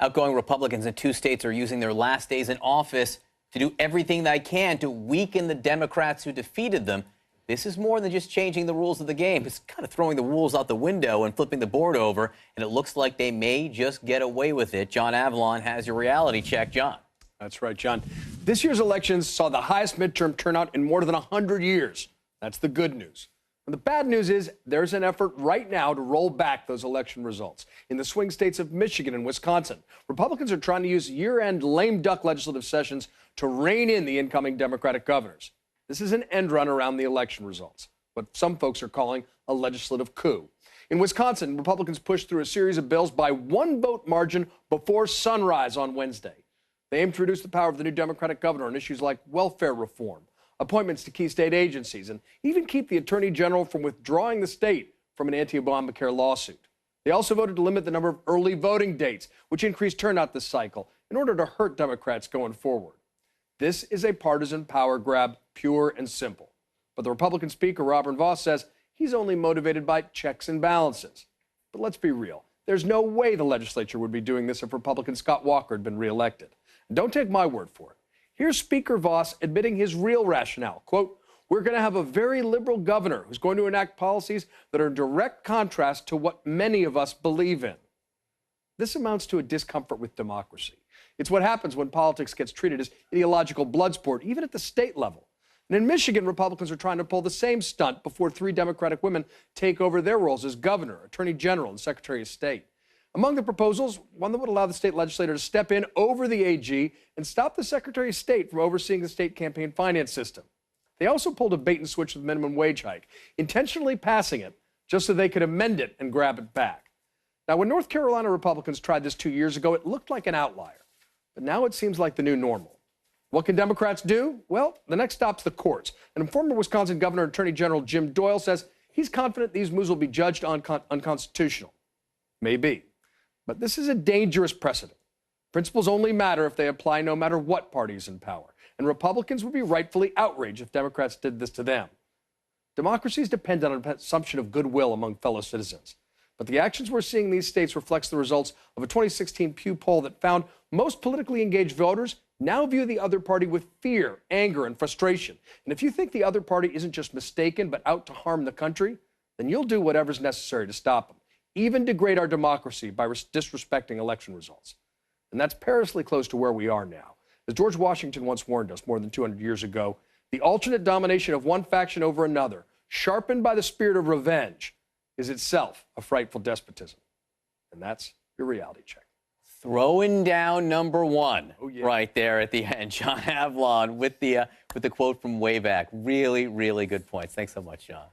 Outgoing Republicans in 2 states are using their last days in office to do everything they can to weaken the Democrats who defeated them. This is more than just changing the rules of the game. It's kind of throwing the rules out the window and flipping the board over, and it looks like they may just get away with it. John Avalon has your reality check. John. That's right, John. This year's elections saw the highest midterm turnout in more than 100 years. That's the good news. And the bad news is there's an effort right now to roll back those election results. In the swing states of Michigan and Wisconsin, Republicans are trying to use year-end lame duck legislative sessions to rein in the incoming Democratic governors. This is an end run around the election results, what some folks are calling a legislative coup. In Wisconsin, Republicans pushed through a series of bills by 1-vote margin before sunrise on Wednesday. They aim to reduce the power of the new Democratic governor on issues like welfare reform, appointments to key state agencies, and even keep the attorney general from withdrawing the state from an anti-Obamacare lawsuit. They also voted to limit the number of early voting dates, which increased turnout this cycle, in order to hurt Democrats going forward. This is a partisan power grab, pure and simple. But the Republican Speaker, Robert Vos, says he's only motivated by checks and balances. But let's be real. There's no way the legislature would be doing this if Republican Scott Walker had been reelected. And don't take my word for it. Here's Speaker Vos admitting his real rationale. Quote, "We're going to have a very liberal governor who's going to enact policies that are in direct contrast to what many of us believe in." This amounts to a discomfort with democracy. It's what happens when politics gets treated as ideological blood sport, even at the state level. And in Michigan, Republicans are trying to pull the same stunt before 3 Democratic women take over their roles as governor, attorney general, and secretary of state. Among the proposals, one that would allow the state legislator to step in over the AG and stop the Secretary of State from overseeing the state campaign finance system. They also pulled a bait and switch with the minimum wage hike, intentionally passing it just so they could amend it and grab it back. Now, when North Carolina Republicans tried this 2 years ago, it looked like an outlier. But now it seems like the new normal. What can Democrats do? Well, the next stop's the courts. And former Wisconsin Governor and Attorney General Jim Doyle says he's confident these moves will be judged unconstitutional. Maybe. But this is a dangerous precedent. Principles only matter if they apply no matter what party is in power. And Republicans would be rightfully outraged if Democrats did this to them. Democracies depend on an assumption of goodwill among fellow citizens. But the actions we're seeing in these states reflects the results of a 2016 Pew poll that found most politically engaged voters now view the other party with fear, anger, and frustration. And if you think the other party isn't just mistaken but out to harm the country, then you'll do whatever's necessary to stop them, even degrade our democracy by disrespecting election results. And that's perilously close to where we are now. As George Washington once warned us more than 200 years ago, the alternate domination of one faction over another, sharpened by the spirit of revenge, is itself a frightful despotism. And that's your reality check. Throwing down number 1 yeah. right there at the end. John Avalon with the quote from way back. Really, really good points. Thanks so much, John.